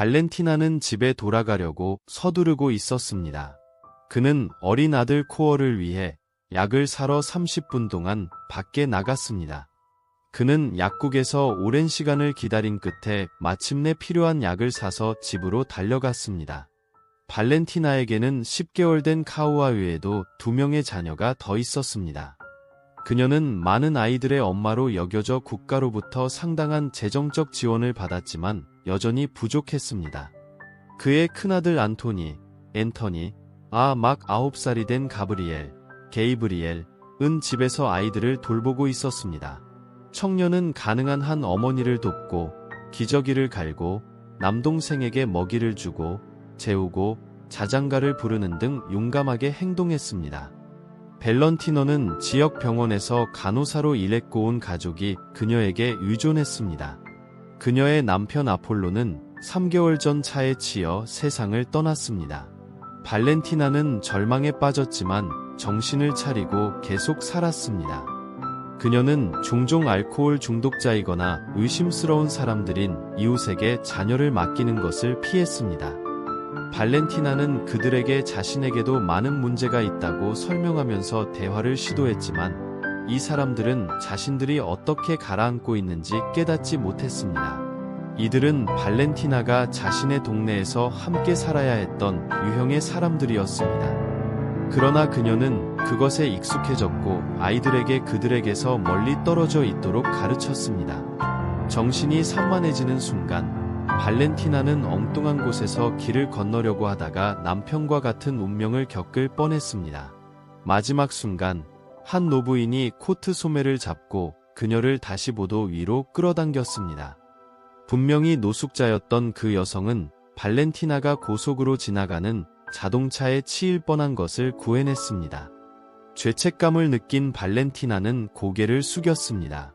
발렌티나는 집에 돌아가려고 서두르고 있었습니다. 그는 어린 아들 코어를 위해 약을 사러 30분 동안 밖에 나갔습니다. 그는 약국에서 오랜 시간을 기다린 끝에 마침내 필요한 약을 사서 집으로 달려갔습니다. 발렌티나에게는 10개월 된 카우아 외에도 2명의 자녀가 더 있었습니다. 그녀는 많은 아이들의 엄마로 여겨져 국가로부터 상당한 재정적 지원을 받았지만 여전히 부족했습니다. 그의 큰아들 앤터니, 막 9살이 된 게이브리엘은 집에서 아이들을 돌보고 있었습니다. 청년은 가능한 한 어머니를 돕고 기저귀를 갈고 남동생에게 먹이를 주고 재우고 자장가를 부르는 등 용감하게 행동했습니다. 밸런티노는 지역 병원에서 간호사로 일했고 온 가족이 그녀에게 의존했습니다. 그녀의 남편 아폴로는 3개월 전 차에 치여 세상을 떠났습니다. 발렌티나는 절망에 빠졌지만 정신을 차리고 계속 살았습니다. 그녀는 종종 알코올 중독자이거나 의심스러운 사람들인 이웃에게 자녀를 맡기는 것을 피했습니다. 발렌티나는 그들에게 자신에게도 많은 문제가 있다고 설명하면서 대화를 시도했지만 이 사람들은 자신들이 어떻게 가라앉고 있는지 깨닫지 못했습니다. 이들은 발렌티나가 자신의 동네에서 함께 살아야 했던 유형의 사람들이었습니다. 그러나 그녀는 그것에 익숙해졌고 아이들에게 그들에게서 멀리 떨어져 있도록 가르쳤습니다. 정신이 산만해지는 순간 발렌티나는 엉뚱한 곳에서 길을 건너려고 하다가 남편과 같은 운명을 겪을 뻔했습니다. 마지막 순간 한 노부인이 코트 소매를 잡고 그녀를 다시 보도 위로 끌어당겼습니다. 분명히 노숙자였던 그 여성은 발렌티나가 고속으로 지나가는 자동차에 치일 뻔한 것을 구해냈습니다. 죄책감을 느낀 발렌티나는 고개를 숙였습니다.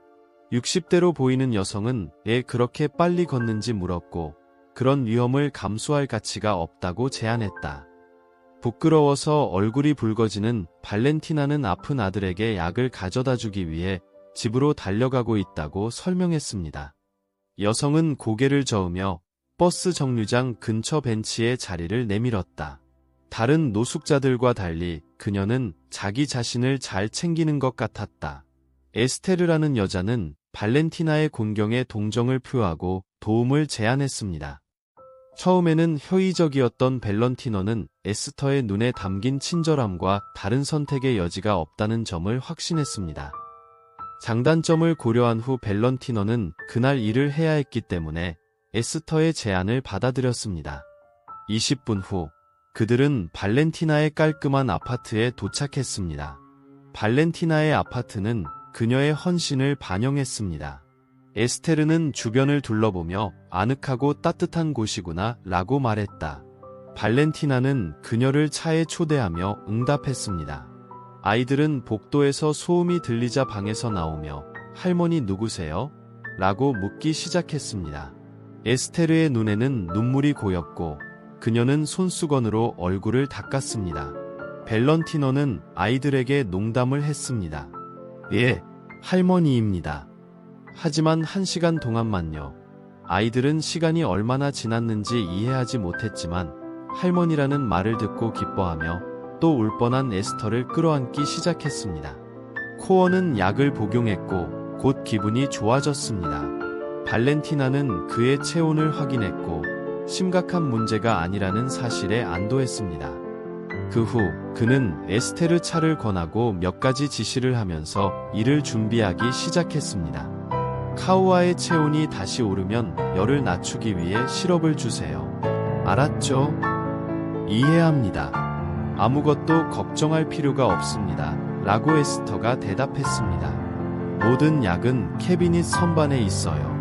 60대로 보이는 여성은 왜 그렇게 빨리 걷는지 물었고 그런 위험을 감수할 가치가 없다고 제안했다. 부끄러워서 얼굴이 붉어지는 발렌티나는 아픈 아들에게 약을 가져다 주기 위해 집으로 달려가고 있다고 설명했습니다. 여성은 고개를 저으며 버스 정류장 근처 벤치에 자리를 내밀었다. 다른 노숙자들과 달리 그녀는 자기 자신을 잘 챙기는 것 같았다. 에스테르라는 여자는 발렌티나의 곤경에 동정을 표하고 도움을 제안했습니다. 처음에는 효의적이었던 밸런티노는 에스터의 눈에 담긴 친절함과 다른 선택의 여지가 없다는 점을 확신했습니다. 장단점을 고려한 후 밸런티노는 그날 일을 해야 했기 때문에 에스터의 제안을 받아들였습니다. 20분 후 그들은 발렌티나의 깔끔한 아파트에 도착했습니다. 발렌티나의 아파트는 그녀의 헌신을 반영했습니다. 에스테르는 주변을 둘러보며 아늑하고 따뜻한 곳이구나 라고 말했다. 발렌티나는 그녀를 차에 초대하며 응답했습니다. 아이들은 복도에서 소음이 들리자 방에서 나오며 할머니 누구세요? 라고 묻기 시작했습니다. 에스테르의 눈에는 눈물이 고였고 그녀는 손수건으로 얼굴을 닦았습니다. 밸런티노는 아이들에게 농담을 했습니다. 예, 할머니입니다. 하지만 1시간 동안만요. 아이들은 시간이 얼마나 지났는지 이해하지 못했지만 할머니라는 말을 듣고 기뻐하며 또 울 뻔한 에스터를 끌어안기 시작했습니다. 코어는 약을 복용했고 곧 기분이 좋아졌습니다. 발렌티나는 그의 체온을 확인했고 심각한 문제가 아니라는 사실에 안도했습니다. 그 후 그는 에스테르 차를 권하고 몇 가지 지시를 하면서 일을 준비하기 시작했습니다. 카우아의 체온이 다시 오르면 열을 낮추기 위해 시럽을 주세요. 알았죠? 이해합니다. 아무것도 걱정할 필요가 없습니다. 라고 에스터가 대답했습니다. 모든 약은 캐비닛 선반에 있어요.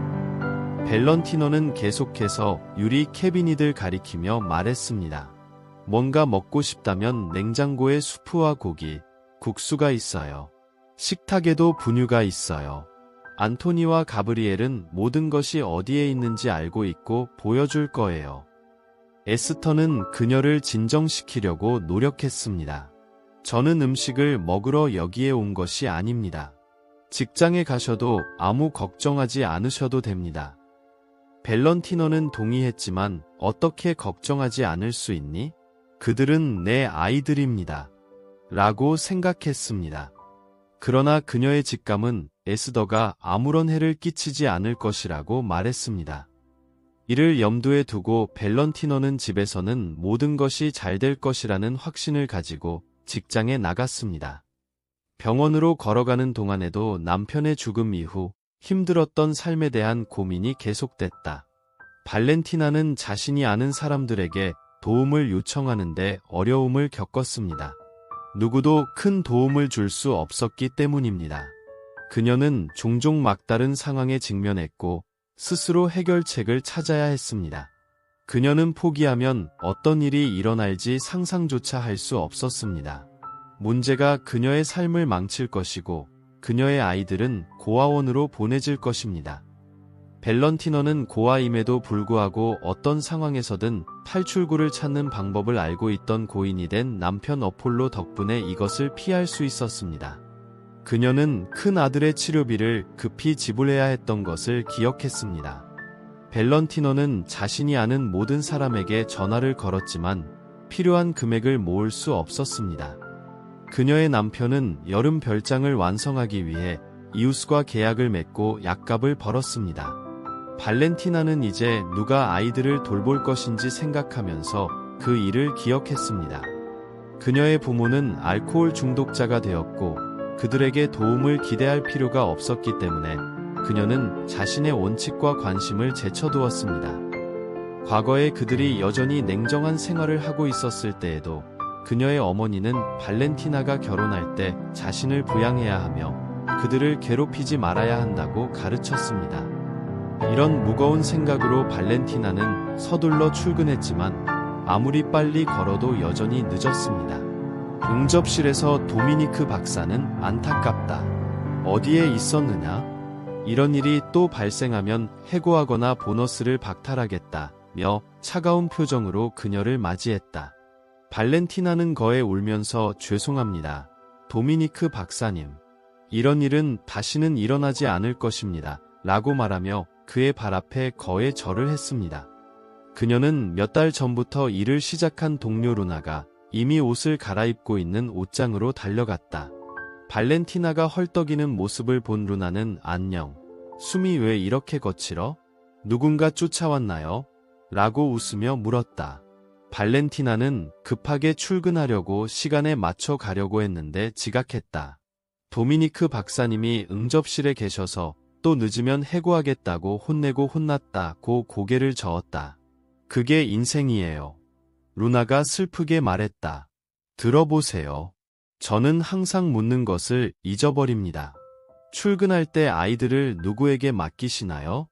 밸런티노는 계속해서 유리 캐비닛을 가리키며 말했습니다. 뭔가 먹고 싶다면 냉장고에 수프와 고기, 국수가 있어요. 식탁에도 분유가 있어요. 안토니와 가브리엘은 모든 것이 어디에 있는지 알고 있고 보여줄 거예요. 에스터는 그녀를 진정시키려고 노력했습니다. 저는 음식을 먹으러 여기에 온 것이 아닙니다. 직장에 가셔도 아무 걱정하지 않으셔도 됩니다. 밸런티너는 동의했지만 어떻게 걱정하지 않을 수 있니? 그들은 내 아이들입니다. 라고 생각했습니다. 그러나 그녀의 직감은 에스더가 아무런 해를 끼치지 않을 것이라고 말했습니다. 이를 염두에 두고 밸런티너는 집에서는 모든 것이 잘 될 것이라는 확신을 가지고 직장에 나갔습니다. 병원으로 걸어가는 동안에도 남편의 죽음 이후 힘들었던 삶에 대한 고민이 계속됐다. 발렌티나는 자신이 아는 사람들에게 도움을 요청하는데 어려움을 겪었습니다. 누구도 큰 도움을 줄 수 없었기 때문입니다. 그녀는 종종 막다른 상황에 직면했고 스스로 해결책을 찾아야 했습니다. 그녀는 포기하면 어떤 일이 일어날지 상상조차 할 수 없었습니다. 문제가 그녀의 삶을 망칠 것이고 그녀의 아이들은 고아원으로 보내질 것입니다. 밸런티너는 고아임에도 불구하고 어떤 상황에서든 탈출구를 찾는 방법을 알고 있던 고인이 된 남편 어폴로 덕분에 이것을 피할 수 있었습니다. 그녀는 큰 아들의 치료비를 급히 지불해야 했던 것을 기억했습니다. 밸런티너는 자신이 아는 모든 사람에게 전화를 걸었지만 필요한 금액을 모을 수 없었습니다. 그녀의 남편은 여름 별장을 완성하기 위해 이웃과 계약을 맺고 약값을 벌었습니다. 발렌티나는 이제 누가 아이들을 돌볼 것인지 생각하면서 그 일을 기억했습니다. 그녀의 부모는 알코올 중독자가 되었고 그들에게 도움을 기대할 필요가 없었기 때문에 그녀는 자신의 원칙과 관심을 제쳐두었습니다. 과거에 그들이 여전히 냉정한 생활을 하고 있었을 때에도 그녀의 어머니는 발렌티나가 결혼할 때 자신을 부양해야 하며 그들을 괴롭히지 말아야 한다고 가르쳤습니다. 이런 무거운 생각으로 발렌티나는 서둘러 출근했지만 아무리 빨리 걸어도 여전히 늦었습니다. 응접실에서 도미니크 박사는 안타깝다. 어디에 있었느냐? 이런 일이 또 발생하면 해고하거나 보너스를 박탈하겠다며 차가운 표정으로 그녀를 맞이했다. 발렌티나는 거에 울면서 죄송합니다. 도미니크 박사님. 이런 일은 다시는 일어나지 않을 것입니다. 라고 말하며 그의 발 앞에 거에 절을 했습니다. 그녀는 몇 달 전부터 일을 시작한 동료 루나가 이미 옷을 갈아입고 있는 옷장으로 달려갔다. 발렌티나가 헐떡이는 모습을 본 루나는 안녕. 숨이 왜 이렇게 거칠어? 누군가 쫓아왔나요? 라고 웃으며 물었다. 발렌티나는 급하게 출근하려고 시간에 맞춰 가려고 했는데 지각했다. 도미니크 박사님이 응접실에 계셔서 또 늦으면 해고하겠다고 혼내고 혼났다고 고개를 저었다. 그게 인생이에요. 루나가 슬프게 말했다. 들어보세요. 저는 항상 묻는 것을 잊어버립니다. 출근할 때 아이들을 누구에게 맡기시나요?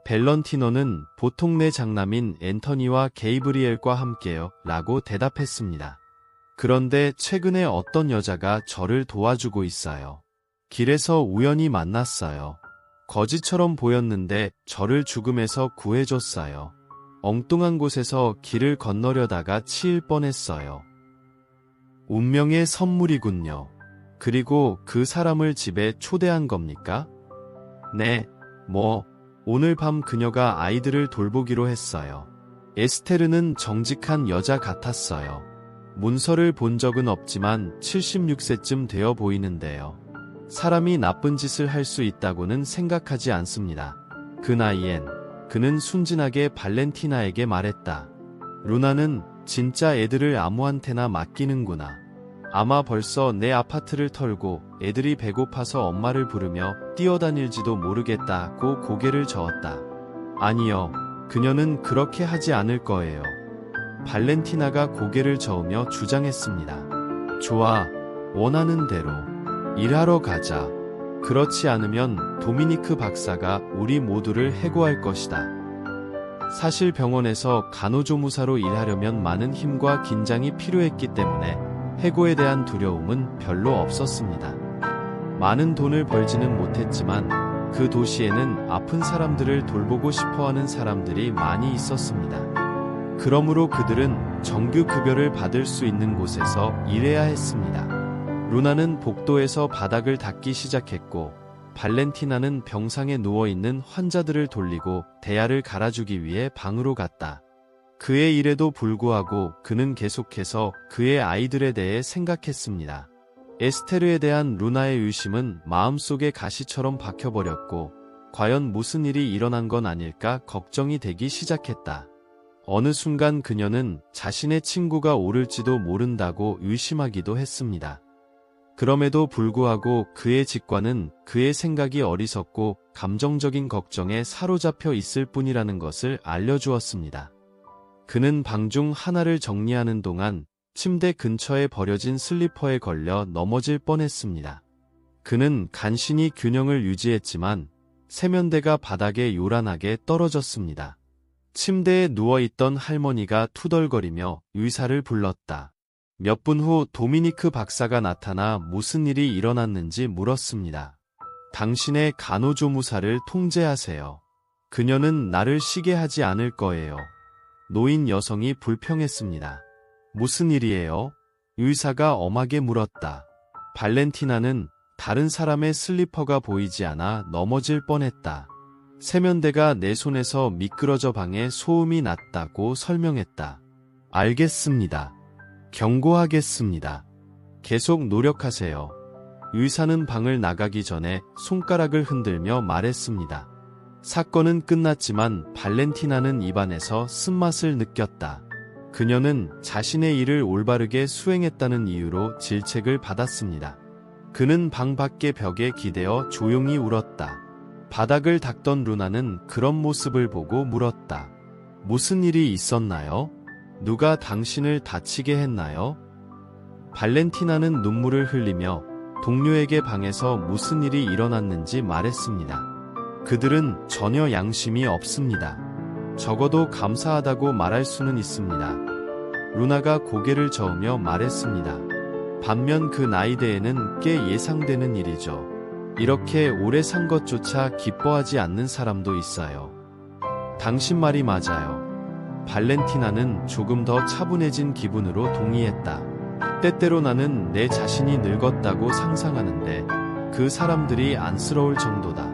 밸런티너는 보통 내 장남인 앤터니와 게이브리엘과 함께요. 라고 대답했습니다. 그런데 최근에 어떤 여자가 저를 도와주고 있어요. 길에서 우연히 만났어요. 거지처럼 보였는데 저를 죽음에서 구해줬어요. 엉뚱한 곳에서 길을 건너려다가 치일 뻔했어요. 운명의 선물이군요. 그리고 그 사람을 집에 초대한 겁니까? 네, 오늘 밤 그녀가 아이들을 돌보기로 했어요. 에스테르는 정직한 여자 같았어요. 문서를 본 적은 없지만 76세쯤 되어 보이는데요. 사람이 나쁜 짓을 할 수 있다고는 생각하지 않습니다. 그 나이엔 그는 순진하게 발렌티나에게 말했다. 루나는 진짜 애들을 아무한테나 맡기는구나. 아마 벌써 내 아파트를 털고 애들이 배고파서 엄마를 부르며 뛰어다닐지도 모르겠다고 고개를 저었다. 아니요, 그녀는 그렇게 하지 않을 거예요. 발렌티나가 고개를 저으며 주장했습니다. 좋아, 원하는 대로 일하러 가자. 그렇지 않으면 도미니크 박사가 우리 모두를 해고할 것이다. 사실 병원에서 간호조무사로 일하려면 많은 힘과 긴장이 필요했기 때문에 해고에 대한 두려움은 별로 없었습니다. 많은 돈을 벌지는 못했지만 그 도시에는 아픈 사람들을 돌보고 싶어하는 사람들이 많이 있었습니다. 그러므로 그들은 정규 급여를 받을 수 있는 곳에서 일해야 했습니다. 루나는 복도에서 바닥을 닦기 시작했고 발렌티나는 병상에 누워있는 환자들을 돌리고 대야를 갈아주기 위해 방으로 갔다. 그의 일에도 불구하고 그는 계속해서 그의 아이들에 대해 생각했습니다. 에스테르에 대한 루나의 의심은 마음속에 가시처럼 박혀버렸고 과연 무슨 일이 일어난 건 아닐까 걱정이 되기 시작했다. 어느 순간 그녀는 자신의 친구가 오를지도 모른다고 의심하기도 했습니다. 그럼에도 불구하고 그의 직관은 그의 생각이 어리석고 감정적인 걱정에 사로잡혀 있을 뿐이라는 것을 알려주었습니다. 그는 방 중 하나를 정리하는 동안 침대 근처에 버려진 슬리퍼에 걸려 넘어질 뻔했습니다. 그는 간신히 균형을 유지했지만 세면대가 바닥에 요란하게 떨어졌습니다. 침대에 누워있던 할머니가 투덜거리며 의사를 불렀다. 몇 분 후 도미니크 박사가 나타나 무슨 일이 일어났는지 물었습니다. 당신의 간호조무사를 통제하세요. 그녀는 나를 쉬게 하지 않을 거예요. 노인 여성이 불평했습니다. 무슨 일이에요? 의사가 엄하게 물었다. 발렌티나는 다른 사람의 슬리퍼가 보이지 않아 넘어질 뻔했다. 세면대가 내 손에서 미끄러져 방에 소음이 났다고 설명했다. 알겠습니다. 경고하겠습니다. 계속 노력하세요. 의사는 방을 나가기 전에 손가락을 흔들며 말했습니다. 사건은 끝났지만 발렌티나는 입안에서 쓴맛을 느꼈다. 그녀는 자신의 일을 올바르게 수행했다는 이유로 질책을 받았습니다. 그는 방 밖의 벽에 기대어 조용히 울었다. 바닥을 닦던 루나는 그런 모습을 보고 물었다. 무슨 일이 있었나요? 누가 당신을 다치게 했나요? 발렌티나는 눈물을 흘리며 동료에게 방에서 무슨 일이 일어났는지 말했습니다. 그들은 전혀 양심이 없습니다. 적어도 감사하다고 말할 수는 있습니다. 루나가 고개를 저으며 말했습니다. 반면 그 나이대에는 꽤 예상되는 일이죠. 이렇게 오래 산 것조차 기뻐하지 않는 사람도 있어요. 당신 말이 맞아요. 발렌티나는 조금 더 차분해진 기분으로 동의했다. 때때로 나는 내 자신이 늙었다고 상상하는데 그 사람들이 안쓰러울 정도다.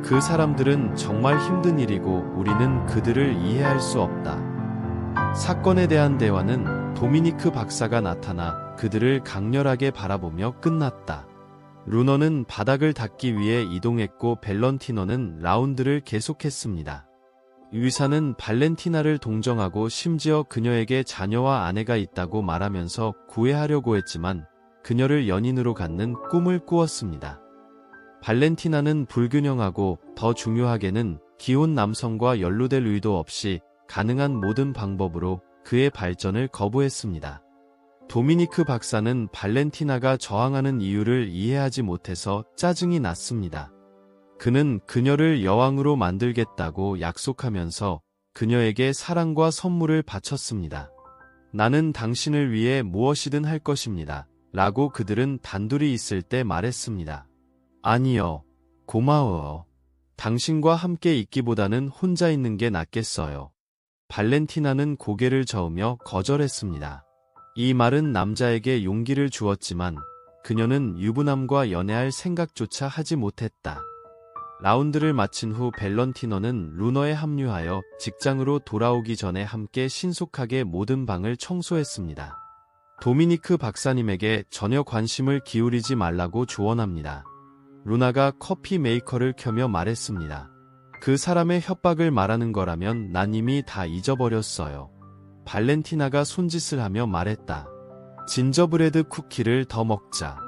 그 사람들은 정말 힘든 일이고 우리는 그들을 이해할 수 없다. 사건에 대한 대화는 도미니크 박사가 나타나 그들을 강렬하게 바라보며 끝났다. 루너는 바닥을 닦기 위해 이동했고 밸런티노는 라운드를 계속했습니다. 의사는 발렌티나를 동정하고 심지어 그녀에게 자녀와 아내가 있다고 말하면서 구애하려고 했지만 그녀를 연인으로 갖는 꿈을 꾸었습니다. 발렌티나는 불균형하고 더 중요하게는 기혼 남성과 연루될 의도 없이 가능한 모든 방법으로 그의 발전을 거부했습니다. 도미니크 박사는 발렌티나가 저항하는 이유를 이해하지 못해서 짜증이 났습니다. 그는 그녀를 여왕으로 만들겠다고 약속하면서 그녀에게 사랑과 선물을 바쳤습니다. 나는 당신을 위해 무엇이든 할 것입니다. 라고 그들은 단둘이 있을 때 말했습니다. 아니요. 고마워요. 당신과 함께 있기보다는 혼자 있는 게 낫겠어요. 발렌티나는 고개를 저으며 거절했습니다. 이 말은 남자에게 용기를 주었지만 그녀는 유부남과 연애할 생각조차 하지 못했다. 라운드를 마친 후 밸런티노는 루너에 합류하여 직장으로 돌아오기 전에 함께 신속하게 모든 방을 청소했습니다. 도미니크 박사님에게 전혀 관심을 기울이지 말라고 조언합니다. 루나가 커피 메이커를 켜며 말했습니다. 그 사람의 협박을 말하는 거라면 난 이미 다 잊어버렸어요. 발렌티나가 손짓을 하며 말했다. 진저브레드 쿠키를 더 먹자.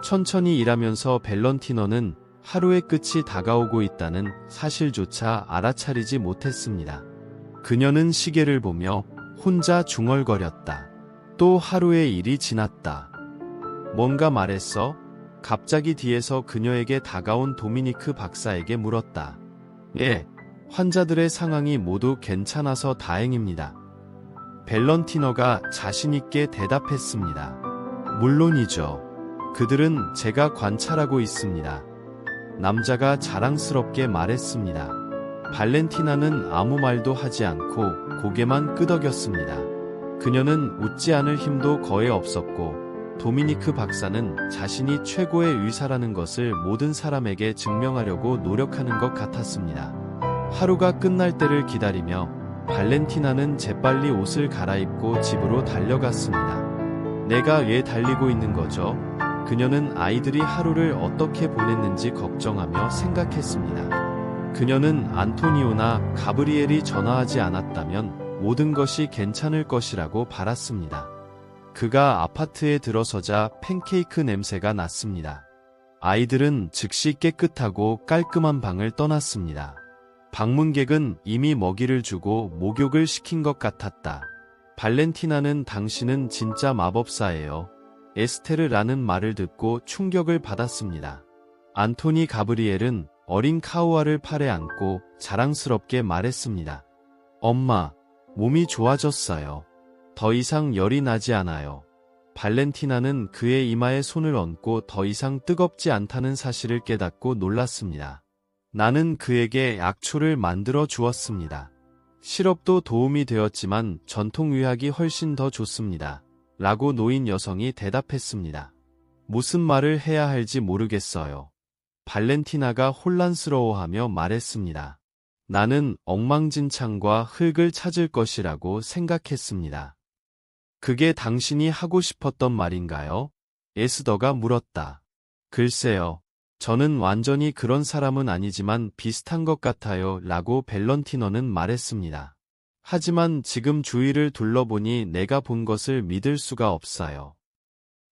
천천히 일하면서 밸런티노는 하루의 끝이 다가오고 있다는 사실조차 알아차리지 못했습니다. 그녀는 시계를 보며 혼자 중얼거렸다. 또 하루의 일이 지났다. 뭔가 말했어? 갑자기 뒤에서 그녀에게 다가온 도미니크 박사에게 물었다. 예, 환자들의 상황이 모두 괜찮아서 다행입니다. 밸런티노가 자신있게 대답했습니다. 물론이죠. 그들은 제가 관찰하고 있습니다. 남자가 자랑스럽게 말했습니다. 발렌티나는 아무 말도 하지 않고 고개만 끄덕였습니다. 그녀는 웃지 않을 힘도 거의 없었고 도미니크 박사는 자신이 최고의 의사라는 것을 모든 사람에게 증명하려고 노력하는 것 같았습니다. 하루가 끝날 때를 기다리며 발렌티나는 재빨리 옷을 갈아입고 집으로 달려갔습니다. 내가 왜 달리고 있는 거죠? 그녀는 아이들이 하루를 어떻게 보냈는지 걱정하며 생각했습니다. 그녀는 안토니오나 가브리엘이 전화하지 않았다면 모든 것이 괜찮을 것이라고 바랐습니다. 그가 아파트에 들어서자 팬케이크 냄새가 났습니다. 아이들은 즉시 깨끗하고 깔끔한 방을 떠났습니다. 방문객은 이미 먹이를 주고 목욕을 시킨 것 같았다. 발렌티나는 당신은 진짜 마법사예요. 에스테르라는 말을 듣고 충격을 받았습니다. 안토니 가브리엘은 어린 카우아를 팔에 안고 자랑스럽게 말했습니다. 엄마, 몸이 좋아졌어요. 더 이상 열이 나지 않아요. 발렌티나는 그의 이마에 손을 얹고 더 이상 뜨겁지 않다는 사실을 깨닫고 놀랐습니다. 나는 그에게 약초를 만들어 주었습니다. 시럽도 도움이 되었지만 전통의학이 훨씬 더 좋습니다. 라고 노인 여성이 대답했습니다. 무슨 말을 해야 할지 모르겠어요. 발렌티나가 혼란스러워하며 말했습니다. 나는 엉망진창과 흙을 찾을 것이라고 생각했습니다. 그게 당신이 하고 싶었던 말인가요? 에스더가 물었다. 글쎄요. 저는 완전히 그런 사람은 아니지만 비슷한 것 같아요. 라고 밸런티너는 말했습니다. 하지만 지금 주위를 둘러보니 내가 본 것을 믿을 수가 없어요.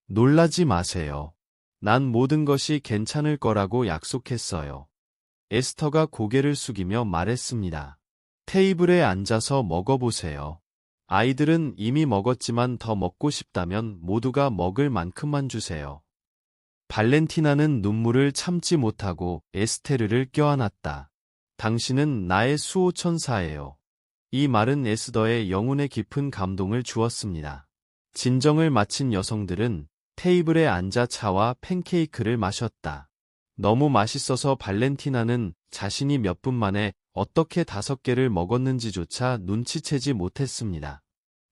놀라지 마세요. 난 모든 것이 괜찮을 거라고 약속했어요. 에스터가 고개를 숙이며 말했습니다. 테이블에 앉아서 먹어보세요. 아이들은 이미 먹었지만 더 먹고 싶다면 모두가 먹을 만큼만 주세요. 발렌티나는 눈물을 참지 못하고 에스테르를 껴안았다. 당신은 나의 수호천사예요. 이 말은 에스더의 영혼에 깊은 감동을 주었습니다. 진정을 마친 여성들은 테이블에 앉아 차와 팬케이크를 마셨다. 너무 맛있어서 발렌티나는 자신이 몇 분 만에 어떻게 5개를 먹었는지조차 눈치채지 못했습니다.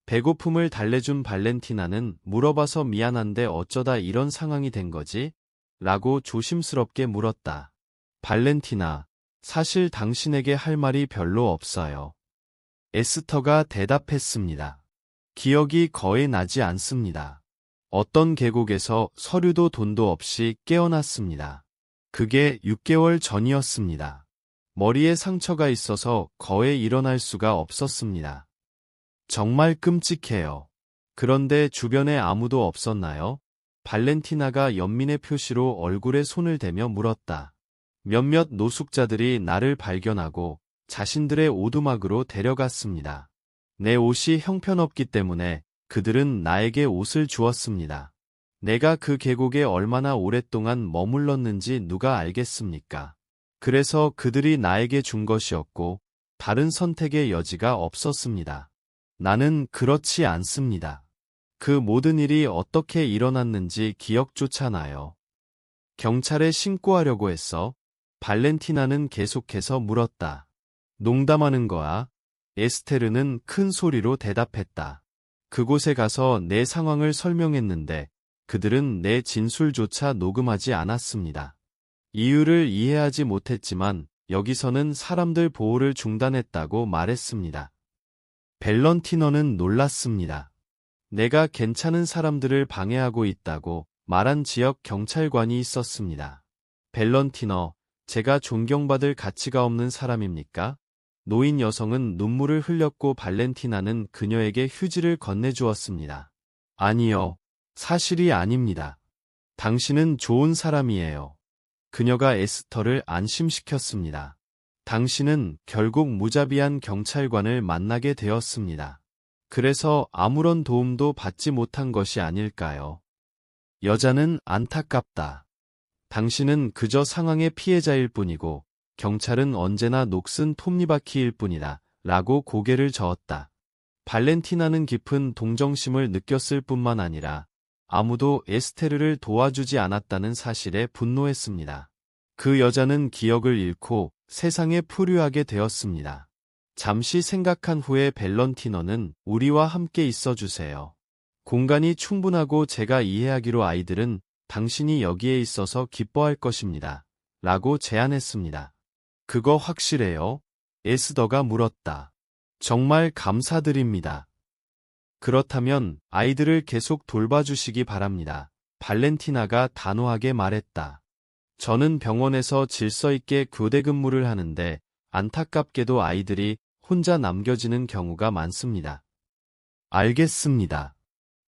배고픔을 달래준 발렌티나는 물어봐서 미안한데 어쩌다 이런 상황이 된 거지? 라고 조심스럽게 물었다. 발렌티나, 사실 당신에게 할 말이 별로 없어요. 에스터가 대답했습니다. 기억이 거의 나지 않습니다. 어떤 계곡에서 서류도 돈도 없이 깨어났습니다. 그게 6개월 전이었습니다. 머리에 상처가 있어서 거의 일어날 수가 없었습니다. 정말 끔찍해요. 그런데 주변에 아무도 없었나요? 발렌티나가 연민의 표시로 얼굴에 손을 대며 물었다. 몇몇 노숙자들이 나를 발견하고 자신들의 오두막으로 데려갔습니다. 내 옷이 형편없기 때문에 그들은 나에게 옷을 주었습니다. 내가 그 계곡에 얼마나 오랫동안 머물렀는지 누가 알겠습니까? 그래서 그들이 나에게 준 것이었고 다른 선택의 여지가 없었습니다. 나는 그렇지 않습니다. 그 모든 일이 어떻게 일어났는지 기억조차 나요. 경찰에 신고하려고 했어? 발렌티나는 계속해서 물었다. 농담하는 거야? 에스테르는 큰 소리로 대답했다. 그곳에 가서 내 상황을 설명했는데 그들은 내 진술조차 녹음하지 않았습니다. 이유를 이해하지 못했지만 여기서는 사람들 보호를 중단했다고 말했습니다. 밸런티너는 놀랐습니다. 내가 괜찮은 사람들을 방해하고 있다고 말한 지역 경찰관이 있었습니다. 밸런티너, 제가 존경받을 가치가 없는 사람입니까? 노인 여성은 눈물을 흘렸고 발렌티나는 그녀에게 휴지를 건네주었습니다. 아니요, 사실이 아닙니다. 당신은 좋은 사람이에요. 그녀가 에스터를 안심시켰습니다. 당신은 결국 무자비한 경찰관을 만나게 되었습니다. 그래서 아무런 도움도 받지 못한 것이 아닐까요? 여자는 안타깝다. 당신은 그저 상황의 피해자일 뿐이고 경찰은 언제나 녹슨 톱니바퀴일 뿐이다. 라고 고개를 저었다. 발렌티나는 깊은 동정심을 느꼈을 뿐만 아니라 아무도 에스테르를 도와주지 않았다는 사실에 분노했습니다. 그 여자는 기억을 잃고 세상에 포류하게 되었습니다. 잠시 생각한 후에 밸런티너는 우리와 함께 있어주세요. 공간이 충분하고 제가 이해하기로 아이들은 당신이 여기에 있어서 기뻐할 것입니다. 라고 제안했습니다. 그거 확실해요? 에스더가 물었다. 정말 감사드립니다. 그렇다면 아이들을 계속 돌봐주시기 바랍니다. 발렌티나가 단호하게 말했다. 저는 병원에서 질서 있게 교대 근무를 하는데 안타깝게도 아이들이 혼자 남겨지는 경우가 많습니다. 알겠습니다.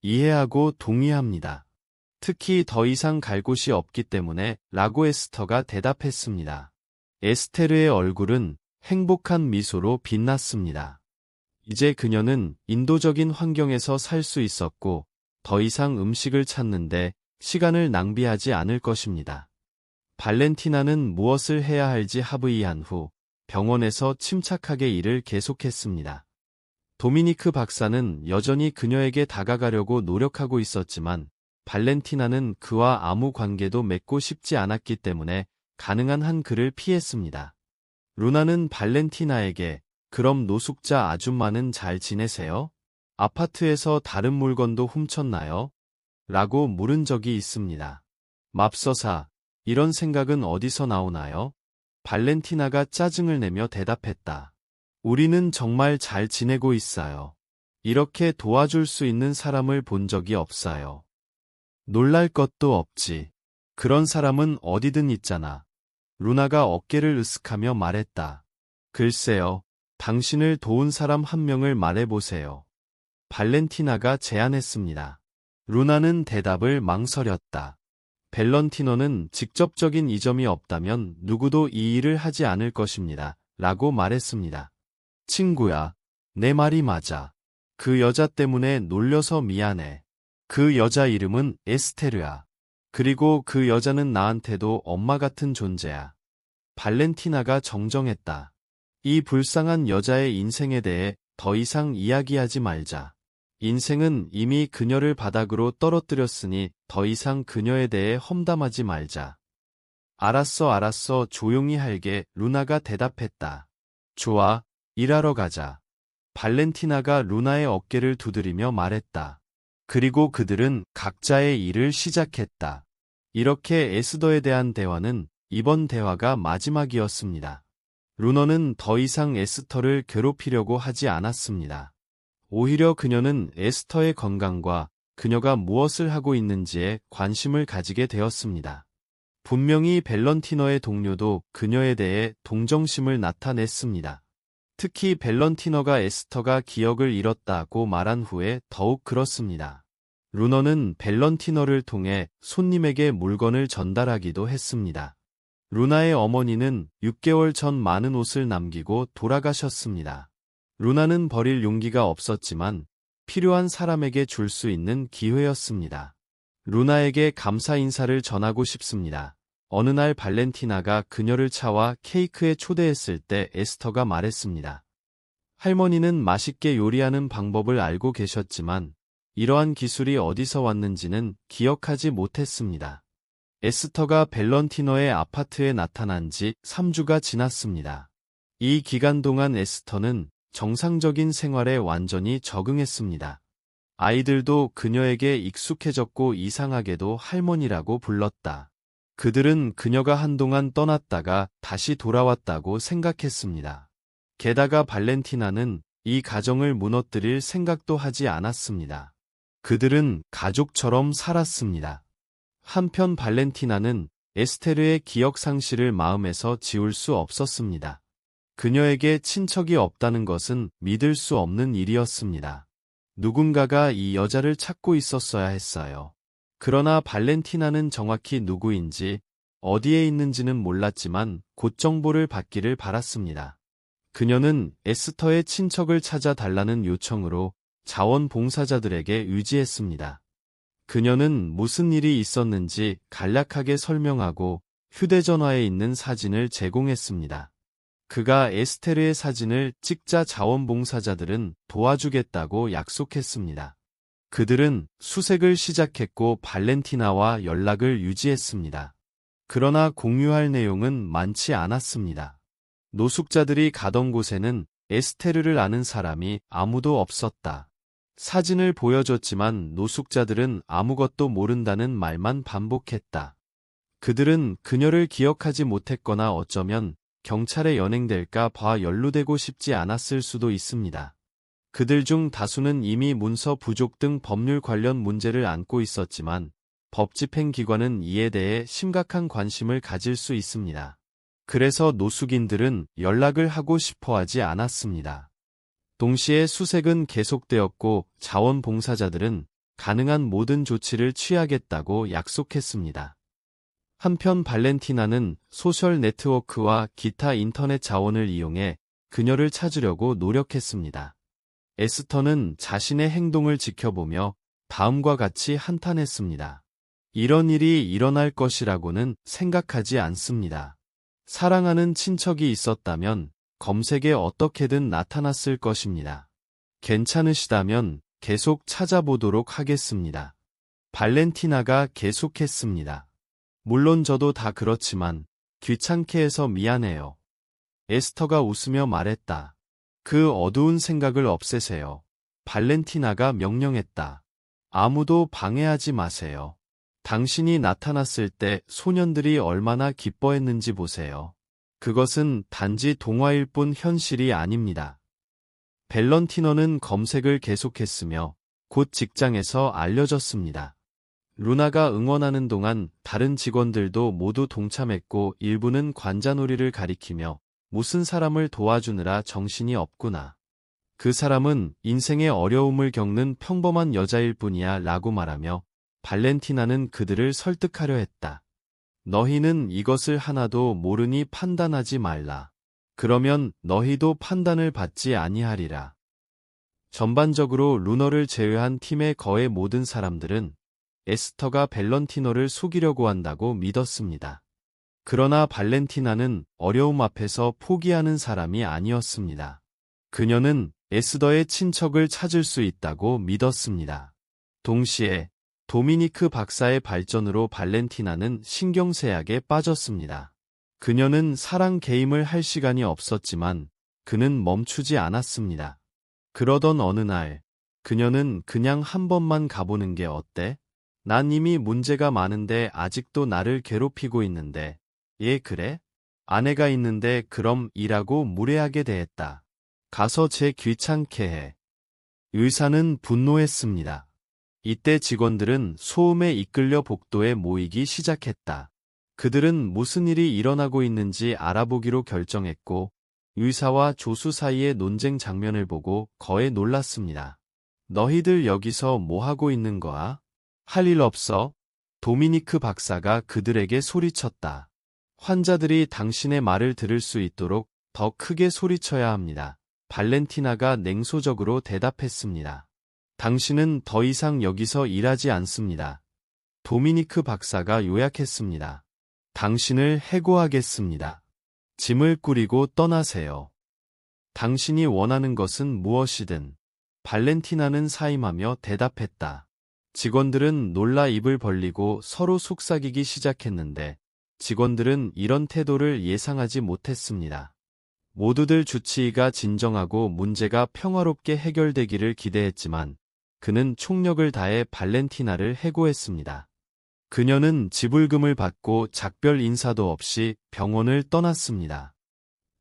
이해하고 동의합니다. 특히 더 이상 갈 곳이 없기 때문에 라고 에스터가 대답했습니다. 에스테르의 얼굴은 행복한 미소로 빛났습니다. 이제 그녀는 인도적인 환경에서 살 수 있었고 더 이상 음식을 찾는데 시간을 낭비하지 않을 것입니다. 발렌티나는 무엇을 해야 할지 합의한 후 병원에서 침착하게 일을 계속했습니다. 도미니크 박사는 여전히 그녀에게 다가가려고 노력하고 있었지만 발렌티나는 그와 아무 관계도 맺고 싶지 않았기 때문에 가능한 한 그를 피했습니다. 루나는 발렌티나에게 그럼 노숙자 아줌마는 잘 지내세요? 아파트에서 다른 물건도 훔쳤나요? 라고 물은 적이 있습니다. 맙소사, 이런 생각은 어디서 나오나요? 발렌티나가 짜증을 내며 대답했다. 우리는 정말 잘 지내고 있어요. 이렇게 도와줄 수 있는 사람을 본 적이 없어요. 놀랄 것도 없지. 그런 사람은 어디든 있잖아. 루나가 어깨를 으쓱하며 말했다. 글쎄요, 당신을 도운 사람 한 명을 말해보세요. 발렌티나가 제안했습니다. 루나는 대답을 망설였다. 밸런티노는 직접적인 이점이 없다면 누구도 이 일을 하지 않을 것입니다. 라고 말했습니다. 친구야, 내 말이 맞아. 그 여자 때문에 놀려서 미안해. 그 여자 이름은 에스테르야. 그리고 그 여자는 나한테도 엄마 같은 존재야. 발렌티나가 정정했다. 이 불쌍한 여자의 인생에 대해 더 이상 이야기하지 말자. 인생은 이미 그녀를 바닥으로 떨어뜨렸으니 더 이상 그녀에 대해 험담하지 말자. 알았어, 조용히 할게. 루나가 대답했다. 좋아, 일하러 가자. 발렌티나가 루나의 어깨를 두드리며 말했다. 그리고 그들은 각자의 일을 시작했다. 이렇게 에스더에 대한 대화는 이번 대화가 마지막이었습니다. 루너는 더 이상 에스터를 괴롭히려고 하지 않았습니다. 오히려 그녀는 에스터의 건강과 그녀가 무엇을 하고 있는지에 관심을 가지게 되었습니다. 분명히 밸런티너의 동료도 그녀에 대해 동정심을 나타냈습니다. 특히 밸런티너가 에스터가 기억을 잃었다고 말한 후에 더욱 그렇습니다. 루너는 밸런티너를 통해 손님에게 물건을 전달하기도 했습니다. 루나의 어머니는 6개월 전 많은 옷을 남기고 돌아가셨습니다. 루나는 버릴 용기가 없었지만 필요한 사람에게 줄 수 있는 기회였습니다. 루나에게 감사 인사를 전하고 싶습니다. 어느 날 발렌티나가 그녀를 차와 케이크에 초대했을 때 에스터가 말했습니다. 할머니는 맛있게 요리하는 방법을 알고 계셨지만 이러한 기술이 어디서 왔는지는 기억하지 못했습니다. 에스터가 밸런티너의 아파트에 나타난 지 3주가 지났습니다. 이 기간 동안 에스터는 정상적인 생활에 완전히 적응했습니다. 아이들도 그녀에게 익숙해졌고 이상하게도 할머니라고 불렀다. 그들은 그녀가 한동안 떠났다가 다시 돌아왔다고 생각했습니다. 게다가 발렌티나는 이 가정을 무너뜨릴 생각도 하지 않았습니다. 그들은 가족처럼 살았습니다. 한편 발렌티나는 에스테르의 기억 상실을 마음에서 지울 수 없었습니다. 그녀에게 친척이 없다는 것은 믿을 수 없는 일이었습니다. 누군가가 이 여자를 찾고 있었어야 했어요. 그러나 발렌티나는 정확히 누구인지 어디에 있는지는 몰랐지만 곧 정보를 받기를 바랐습니다. 그녀는 에스터의 친척을 찾아달라는 요청으로 자원봉사자들에게 의지했습니다. 그녀는 무슨 일이 있었는지 간략하게 설명하고 휴대전화에 있는 사진을 제공했습니다. 그가 에스테르의 사진을 찍자 자원봉사자들은 도와주겠다고 약속했습니다. 그들은 수색을 시작했고 발렌티나와 연락을 유지했습니다. 그러나 공유할 내용은 많지 않았습니다. 노숙자들이 가던 곳에는 에스테르를 아는 사람이 아무도 없었다. 사진을 보여줬지만 노숙자들은 아무것도 모른다는 말만 반복했다. 그들은 그녀를 기억하지 못했거나 어쩌면 경찰에 연행될까 봐 연루되고 싶지 않았을 수도 있습니다. 그들 중 다수는 이미 문서 부족 등 법률 관련 문제를 안고 있었지만 법집행기관은 이에 대해 심각한 관심을 가질 수 있습니다. 그래서 노숙인들은 연락을 하고 싶어 하지 않았습니다. 동시에 수색은 계속되었고 자원봉사자들은 가능한 모든 조치를 취하겠다고 약속했습니다. 한편 발렌티나는 소셜 네트워크와 기타 인터넷 자원을 이용해 그녀를 찾으려고 노력했습니다. 에스터는 자신의 행동을 지켜보며 다음과 같이 한탄했습니다. 이런 일이 일어날 것이라고는 생각하지 않습니다. 사랑하는 친척이 있었다면 검색에 어떻게든 나타났을 것입니다. 괜찮으시다면 계속 찾아보도록 하겠습니다. 발렌티나가 계속했습니다. 물론 저도 다 그렇지만 귀찮게 해서 미안해요. 에스터가 웃으며 말했다. 그 어두운 생각을 없애세요. 발렌티나가 명령했다. 아무도 방해하지 마세요. 당신이 나타났을 때 소년들이 얼마나 기뻐했는지 보세요. 그것은 단지 동화일 뿐 현실이 아닙니다. 밸런티노는 검색을 계속했으며 곧 직장에서 알려졌습니다. 루나가 응원하는 동안 다른 직원들도 모두 동참했고 일부는 관자놀이를 가리키며 무슨 사람을 도와주느라 정신이 없구나. 그 사람은 인생의 어려움을 겪는 평범한 여자일 뿐이야 라고 말하며 발렌티나는 그들을 설득하려 했다. 너희는 이것을 하나도 모르니 판단하지 말라. 그러면 너희도 판단을 받지 아니하리라. 전반적으로 루너를 제외한 팀의 거의 모든 사람들은 에스터가 밸런티노를 속이려고 한다고 믿었습니다. 그러나 발렌티나는 어려움 앞에서 포기하는 사람이 아니었습니다. 그녀는 에스더의 친척을 찾을 수 있다고 믿었습니다. 동시에 도미니크 박사의 발전으로 발렌티나는 신경쇠약에 빠졌습니다. 그녀는 사랑 게임을 할 시간이 없었지만 그는 멈추지 않았습니다. 그러던 어느 날 그녀는 그냥 한 번만 가보는 게 어때? 난 이미 문제가 많은데 아직도 나를 괴롭히고 있는데. 예, 그래? 아내가 있는데 그럼 이라고 무례하게 대했다. 가서 제 귀찮게 해. 의사는 분노했습니다. 이때 직원들은 소음에 이끌려 복도에 모이기 시작했다. 그들은 무슨 일이 일어나고 있는지 알아보기로 결정했고 의사와 조수 사이의 논쟁 장면을 보고 거에 놀랐습니다. 너희들 여기서 뭐 하고 있는 거야? 할 일 없어? 도미니크 박사가 그들에게 소리쳤다. 환자들이 당신의 말을 들을 수 있도록 더 크게 소리쳐야 합니다. 발렌티나가 냉소적으로 대답했습니다. 당신은 더 이상 여기서 일하지 않습니다. 도미니크 박사가 요약했습니다. 당신을 해고하겠습니다. 짐을 꾸리고 떠나세요. 당신이 원하는 것은 무엇이든. 발렌티나는 사임하며 대답했다. 직원들은 놀라 입을 벌리고 서로 속삭이기 시작했는데 직원들은 이런 태도를 예상하지 못했습니다. 모두들 주치의가 진정하고 문제가 평화롭게 해결되기를 기대했지만 그는 총력을 다해 발렌티나를 해고했습니다. 그녀는 지불금을 받고 작별 인사도 없이 병원을 떠났습니다.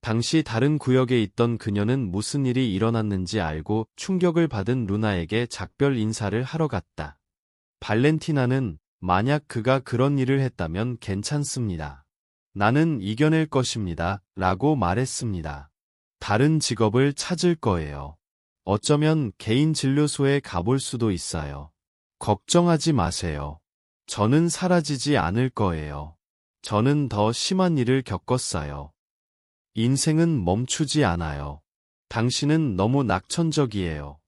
당시 다른 구역에 있던 그녀는 무슨 일이 일어났는지 알고 충격을 받은 루나에게 작별 인사를 하러 갔다. 발렌티나는 만약 그가 그런 일을 했다면 괜찮습니다. 나는 이겨낼 것입니다. 라고 말했습니다. 다른 직업을 찾을 거예요. 어쩌면 개인 진료소에 가볼 수도 있어요. 걱정하지 마세요. 저는 사라지지 않을 거예요. 저는 더 심한 일을 겪었어요. 인생은 멈추지 않아요. 당신은 너무 낙천적이에요.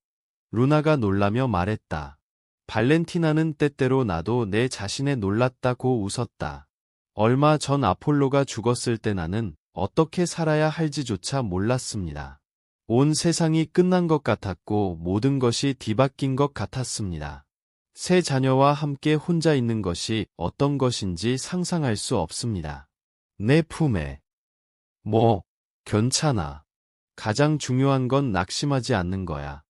루나가 놀라며 말했다. 발렌티나는 때때로 나도 내 자신에 놀랐다고 웃었다. 얼마 전 아폴로가 죽었을 때 나는 어떻게 살아야 할지조차 몰랐습니다. 온 세상이 끝난 것 같았고 모든 것이 뒤바뀐 것 같았습니다. 세 자녀와 함께 혼자 있는 것이 어떤 것인지 상상할 수 없습니다. 내 품에. 괜찮아. 가장 중요한 건 낙심하지 않는 거야.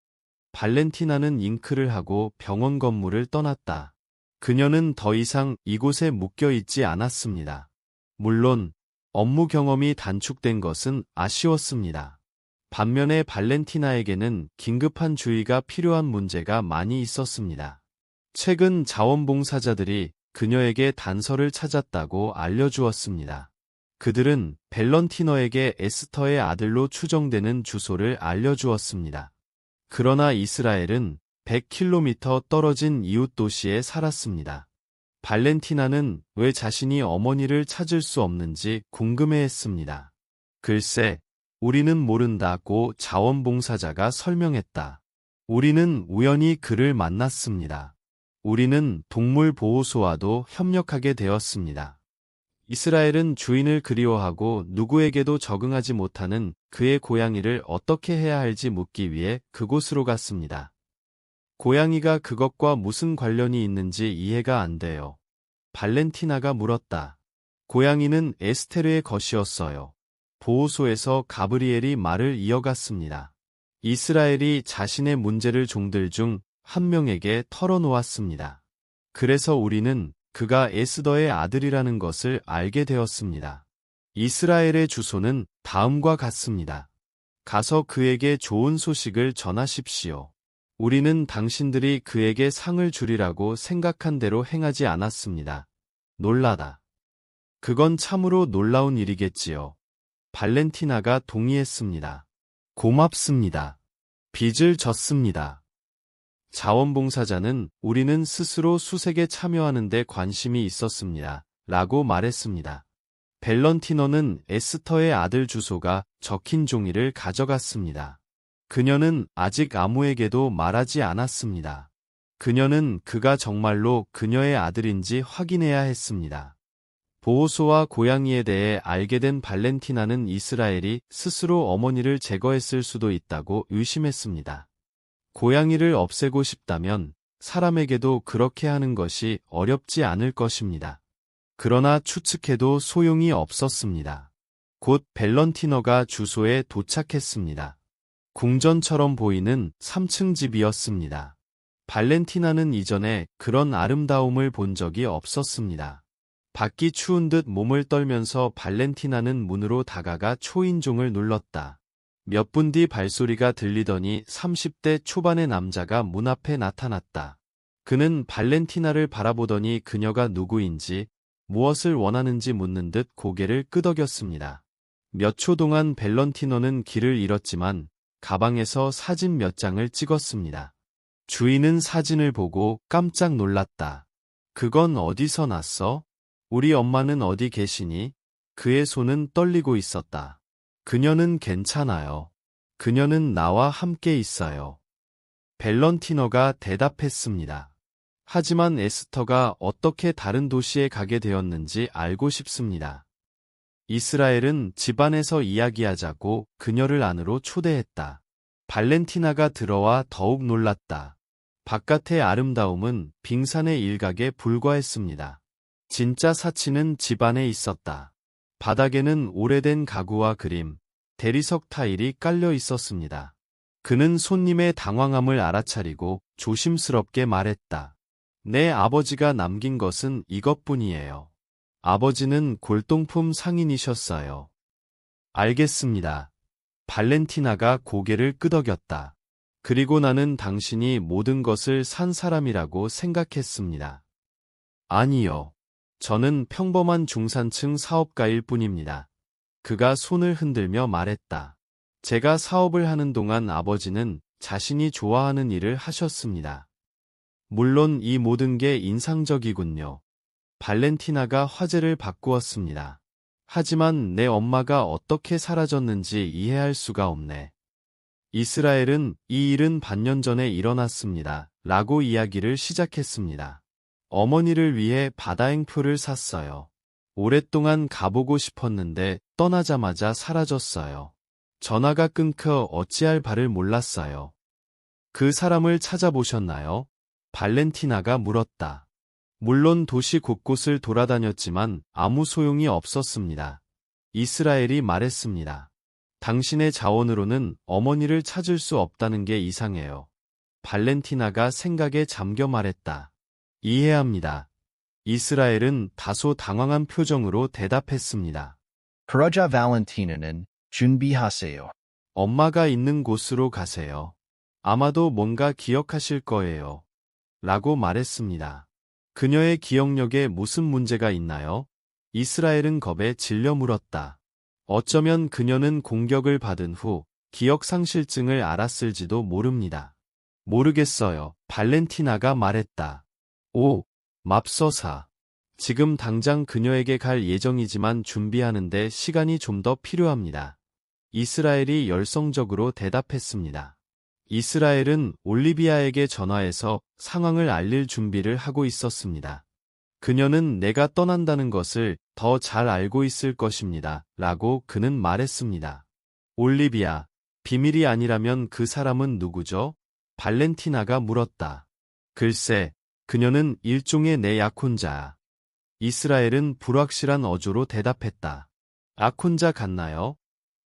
발렌티나는 잉크를 하고 병원 건물을 떠났다. 그녀는 더 이상 이곳에 묶여 있지 않았습니다. 물론 업무 경험이 단축된 것은 아쉬웠습니다. 반면에 발렌티나에게는 긴급한 주의가 필요한 문제가 많이 있었습니다. 최근 자원봉사자들이 그녀에게 단서를 찾았다고 알려주었습니다. 그들은 밸런티너에게 에스터의 아들로 추정되는 주소를 알려주었습니다. 그러나 이스라엘은 100km 떨어진 이웃 도시에 살았습니다. 발렌티나는 왜 자신이 어머니를 찾을 수 없는지 궁금해했습니다. 글쎄, 우리는 모른다고 자원봉사자가 설명했다. 우리는 우연히 그를 만났습니다. 우리는 동물보호소와도 협력하게 되었습니다. 이스라엘은 주인을 그리워하고 누구에게도 적응하지 못하는 그의 고양이를 어떻게 해야 할지 묻기 위해 그곳으로 갔습니다. 고양이가 그것과 무슨 관련이 있는지 이해가 안 돼요. 발렌티나가 물었다. 고양이는 에스테르의 것이었어요. 보호소에서 가브리엘이 말을 이어갔습니다. 이스라엘이 자신의 문제를 종들 중 한 명에게 털어놓았습니다. 그래서 우리는 그가 에스더의 아들이라는 것을 알게 되었습니다. 이스라엘의 주소는 다음과 같습니다. 가서 그에게 좋은 소식을 전하십시오. 우리는 당신들이 그에게 상을 주리라고 생각한 대로 행하지 않았습니다. 놀라다. 그건 참으로 놀라운 일이겠지요. 발렌티나가 동의했습니다. 고맙습니다. 빚을 졌습니다. 자원봉사자는 우리는 스스로 수색에 참여하는 데 관심이 있었습니다. 라고 말했습니다. 밸런티너는 에스터의 아들 주소가 적힌 종이를 가져갔습니다. 그녀는 아직 아무에게도 말하지 않았습니다. 그녀는 그가 정말로 그녀의 아들인지 확인해야 했습니다. 보호소와 고양이에 대해 알게 된 발렌티나는 이스라엘이 스스로 어머니를 제거했을 수도 있다고 의심했습니다. 고양이를 없애고 싶다면 사람에게도 그렇게 하는 것이 어렵지 않을 것입니다. 그러나 추측해도 소용이 없었습니다. 곧 밸런티너가 주소에 도착했습니다. 궁전처럼 보이는 3층 집이었습니다. 발렌티나는 이전에 그런 아름다움을 본 적이 없었습니다. 밖이 추운 듯 몸을 떨면서 발렌티나는 문으로 다가가 초인종을 눌렀다. 몇 분 뒤 발소리가 들리더니 30대 초반의 남자가 문 앞에 나타났다. 그는 발렌티나를 바라보더니 그녀가 누구인지 무엇을 원하는지 묻는 듯 고개를 끄덕였습니다. 몇 초 동안 밸런티너는 길을 잃었지만 가방에서 사진 몇 장을 찍었습니다. 주인은 사진을 보고 깜짝 놀랐다. 그건 어디서 났어? 우리 엄마는 어디 계시니? 그의 손은 떨리고 있었다. 그녀는 괜찮아요. 그녀는 나와 함께 있어요. 밸런티너가 대답했습니다. 하지만 에스터가 어떻게 다른 도시에 가게 되었는지 알고 싶습니다. 이스라엘은 집안에서 이야기하자고 그녀를 안으로 초대했다. 발렌티나가 들어와 더욱 놀랐다. 바깥의 아름다움은 빙산의 일각에 불과했습니다. 진짜 사치는 집안에 있었다. 바닥에는 오래된 가구와 그림, 대리석 타일이 깔려 있었습니다. 그는 손님의 당황함을 알아차리고 조심스럽게 말했다. 내 아버지가 남긴 것은 이것뿐이에요. 아버지는 골동품 상인이셨어요. 알겠습니다. 발렌티나가 고개를 끄덕였다. 그리고 나는 당신이 모든 것을 산 사람이라고 생각했습니다. 아니요. 저는 평범한 중산층 사업가일 뿐입니다. 그가 손을 흔들며 말했다. 제가 사업을 하는 동안 아버지는 자신이 좋아하는 일을 하셨습니다. 물론 이 모든 게 인상적이군요. 발렌티나가 화제를 바꾸었습니다. 하지만 내 엄마가 어떻게 사라졌는지 이해할 수가 없네. 이스라엘은 이 일은 반년 전에 일어났습니다. 라고 이야기를 시작했습니다. 어머니를 위해 바다행표를 샀어요. 오랫동안 가보고 싶었는데 떠나자마자 사라졌어요. 전화가 끊겨 어찌할 바를 몰랐어요. 그 사람을 찾아보셨나요? 발렌티나가 물었다. 물론 도시 곳곳을 돌아다녔지만 아무 소용이 없었습니다. 이스라엘이 말했습니다. 당신의 자원으로는 어머니를 찾을 수 없다는 게 이상해요. 발렌티나가 생각에 잠겨 말했다. 이해합니다. 이스라엘은 다소 당황한 표정으로 대답했습니다. 그러자 발렌티나는 준비하세요. 엄마가 있는 곳으로 가세요. 아마도 뭔가 기억하실 거예요. 라고 말했습니다. 그녀의 기억력에 무슨 문제가 있나요? 이스라엘은 겁에 질려 물었다. 어쩌면 그녀는 공격을 받은 후 기억상실증을 앓았을지도 모릅니다. 모르겠어요. 발렌티나가 말했다. 오, 맙소사. 지금 당장 그녀에게 갈 예정이지만 준비하는데 시간이 좀 더 필요합니다. 이스라엘이 열성적으로 대답했습니다. 이스라엘은 올리비아에게 전화해서 상황을 알릴 준비를 하고 있었습니다. 그녀는 내가 떠난다는 것을 더 잘 알고 있을 것입니다. 라고 그는 말했습니다. 올리비아, 비밀이 아니라면 그 사람은 누구죠? 발렌티나가 물었다. 글쎄, 그녀는 일종의 내 약혼자야. 이스라엘은 불확실한 어조로 대답했다. 약혼자 같나요?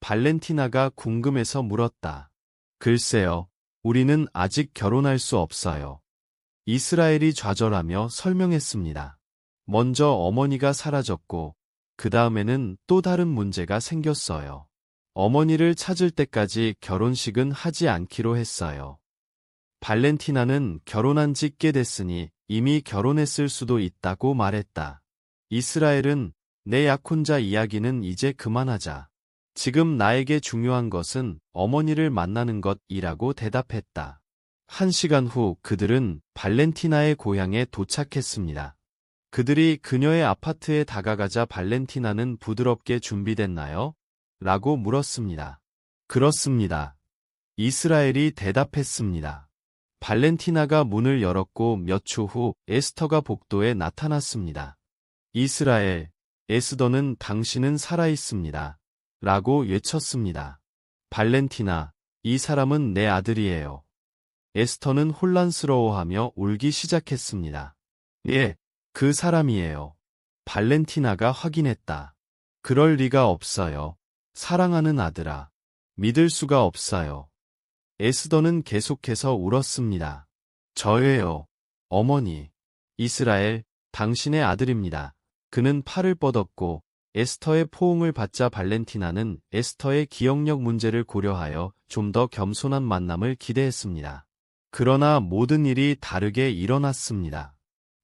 발렌티나가 궁금해서 물었다. 글쎄요, 우리는 아직 결혼할 수 없어요. 이스라엘이 좌절하며 설명했습니다. 먼저 어머니가 사라졌고, 그 다음에는 또 다른 문제가 생겼어요. 어머니를 찾을 때까지 결혼식은 하지 않기로 했어요. 발렌티나는 결혼한 지 꽤 됐으니 이미 결혼했을 수도 있다고 말했다. 이스라엘은 내 약혼자 이야기는 이제 그만하자. 지금 나에게 중요한 것은 어머니를 만나는 것이라고 대답했다. 1시간 후 그들은 발렌티나의 고향에 도착했습니다. 그들이 그녀의 아파트에 다가가자 발렌티나는 부드럽게 준비됐나요? 라고 물었습니다. 그렇습니다. 이스라엘이 대답했습니다. 발렌티나가 문을 열었고 몇 초 후 에스터가 복도에 나타났습니다. 이스라엘, 에스더는 당신은 살아있습니다. 라고 외쳤습니다. 발렌티나, 이 사람은 내 아들이에요. 에스터는 혼란스러워하며 울기 시작했습니다. 예, 그 사람이에요. 발렌티나가 확인했다. 그럴 리가 없어요. 사랑하는 아들아. 믿을 수가 없어요. 에스더는 계속해서 울었습니다. 저예요. 어머니. 이스라엘, 당신의 아들입니다. 그는 팔을 뻗었고 에스터의 포옹을 받자 발렌티나는 에스터의 기억력 문제를 고려하여 좀 더 겸손한 만남을 기대했습니다. 그러나 모든 일이 다르게 일어났습니다.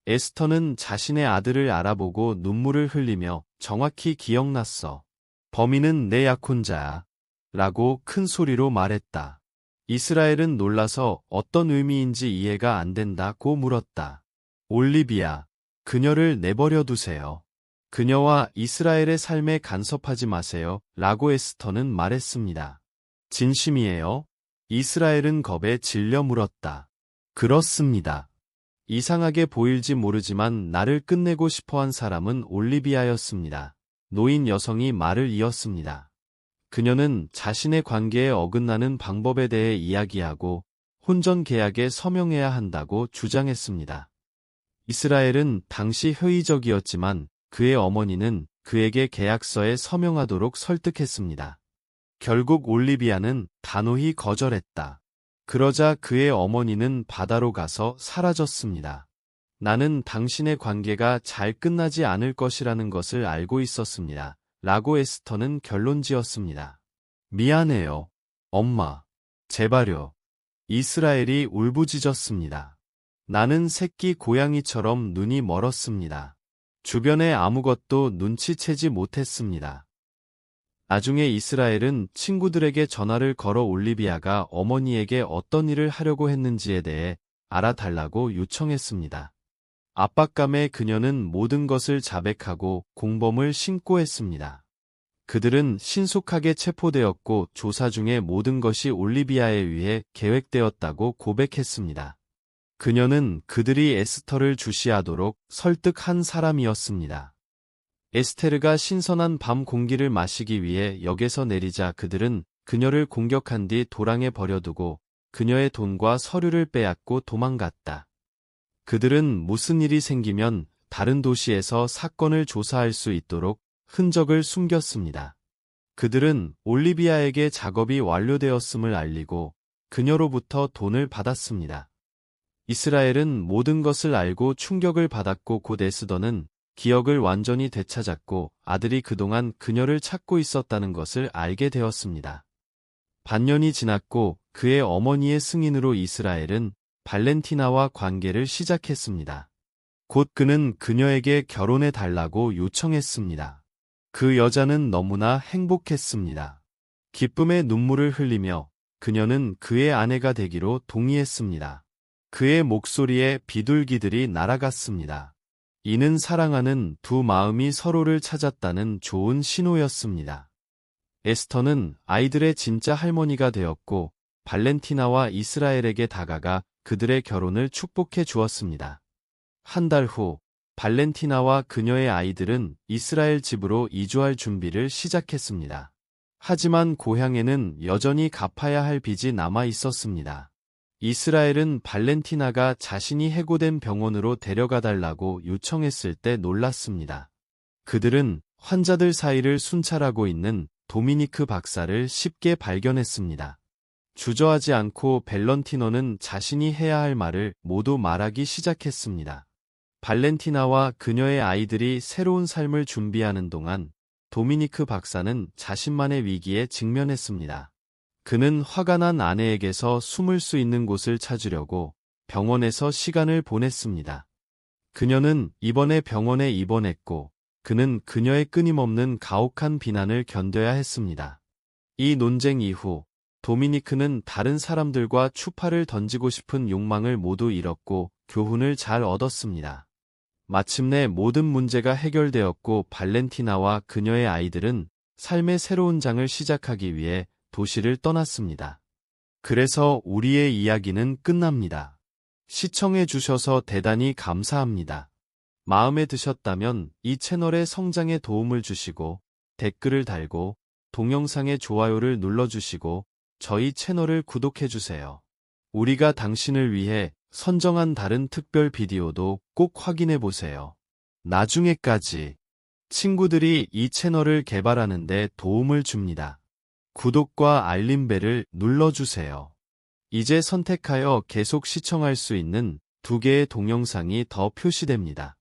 에스터는 자신의 아들을 알아보고 눈물을 흘리며 정확히 기억났어. 범인은 내 약혼자야. 라고 큰 소리로 말했다. 이스라엘은 놀라서 어떤 의미인지 이해가 안 된다고 물었다. 올리비아, 그녀를 내버려 두세요. 그녀와 이스라엘의 삶에 간섭하지 마세요. 라고 에스터는 말했습니다. 진심이에요? 이스라엘은 겁에 질려 물었다. 그렇습니다. 이상하게 보일지 모르지만 나를 끝내고 싶어한 사람은 올리비아였습니다. 노인 여성이 말을 이었습니다. 그녀는 자신의 관계에 어긋나는 방법에 대해 이야기하고 혼전 계약에 서명해야 한다고 주장했습니다. 이스라엘은 당시 회의적이었지만 그의 어머니는 그에게 계약서에 서명하도록 설득했습니다. 결국 올리비아는 단호히 거절했다. 그러자 그의 어머니는 바다로 가서 사라졌습니다. 나는 당신의 관계가 잘 끝나지 않을 것이라는 것을 알고 있었습니다. 라고 에스터는 결론지었습니다. 미안해요. 엄마. 제발요. 이스라엘이 울부짖었습니다. 나는 새끼 고양이처럼 눈이 멀었습니다. 주변에 아무것도 눈치채지 못했습니다. 나중에 이스라엘은 친구들에게 전화를 걸어 올리비아가 어머니에게 어떤 일을 하려고 했는지에 대해 알아달라고 요청했습니다. 압박감에 그녀는 모든 것을 자백하고 공범을 신고했습니다. 그들은 신속하게 체포되었고 조사 중에 모든 것이 올리비아에 의해 계획되었다고 고백했습니다. 그녀는 그들이 에스터를 주시하도록 설득한 사람이었습니다. 에스테르가 신선한 밤 공기를 마시기 위해 역에서 내리자 그들은 그녀를 공격한 뒤 도랑에 버려두고 그녀의 돈과 서류를 빼앗고 도망갔다. 그들은 무슨 일이 생기면 다른 도시에서 사건을 조사할 수 있도록 흔적을 숨겼습니다. 그들은 올리비아에게 작업이 완료되었음을 알리고 그녀로부터 돈을 받았습니다. 이스라엘은 모든 것을 알고 충격을 받았고 곧 에스더는 기억을 완전히 되찾았고 아들이 그동안 그녀를 찾고 있었다는 것을 알게 되었습니다. 반년이 지났고 그의 어머니의 승인으로 이스라엘은 발렌티나와 관계를 시작했습니다. 곧 그는 그녀에게 결혼해 달라고 요청했습니다. 그 여자는 너무나 행복했습니다. 기쁨의 눈물을 흘리며 그녀는 그의 아내가 되기로 동의했습니다. 그의 목소리에 비둘기들이 날아갔습니다. 이는 사랑하는 두 마음이 서로를 찾았다는 좋은 신호였습니다. 에스터는 아이들의 진짜 할머니가 되었고 발렌티나와 이스라엘에게 다가가 그들의 결혼을 축복해 주었습니다. 한 달 후, 발렌티나와 그녀의 아이들은 이스라엘 집으로 이주할 준비를 시작했습니다. 하지만 고향에는 여전히 갚아야 할 빚이 남아 있었습니다. 이스라엘은 발렌티나가 자신이 해고된 병원으로 데려가 달라고 요청했을 때 놀랐습니다. 그들은 환자들 사이를 순찰하고 있는 도미니크 박사를 쉽게 발견했습니다. 주저하지 않고 밸런티노는 자신이 해야 할 말을 모두 말하기 시작했습니다. 발렌티나와 그녀의 아이들이 새로운 삶을 준비하는 동안 도미니크 박사는 자신만의 위기에 직면했습니다. 그는 화가 난 아내에게서 숨을 수 있는 곳을 찾으려고 병원에서 시간을 보냈습니다. 그녀는 이번에 병원에 입원했고 그는 그녀의 끊임없는 가혹한 비난을 견뎌야 했습니다. 이 논쟁 이후 도미니크는 다른 사람들과 추파를 던지고 싶은 욕망을 모두 잃었고 교훈을 잘 얻었습니다. 마침내 모든 문제가 해결되었고 발렌티나와 그녀의 아이들은 삶의 새로운 장을 시작하기 위해 도시를 떠났습니다. 그래서 우리의 이야기는 끝납니다. 시청해 주셔서 대단히 감사합니다. 마음에 드셨다면 이 채널의 성장에 도움을 주시고 댓글을 달고 동영상의 좋아요를 눌러주시고 저희 채널을 구독해 주세요. 우리가 당신을 위해 선정한 다른 특별 비디오도 꼭 확인해 보세요. 나중에까지 친구들이 이 채널을 개발하는 데 도움을 줍니다. 구독과 알림벨을 눌러주세요. 이제 선택하여 계속 시청할 수 있는 2개의 동영상이 더 표시됩니다.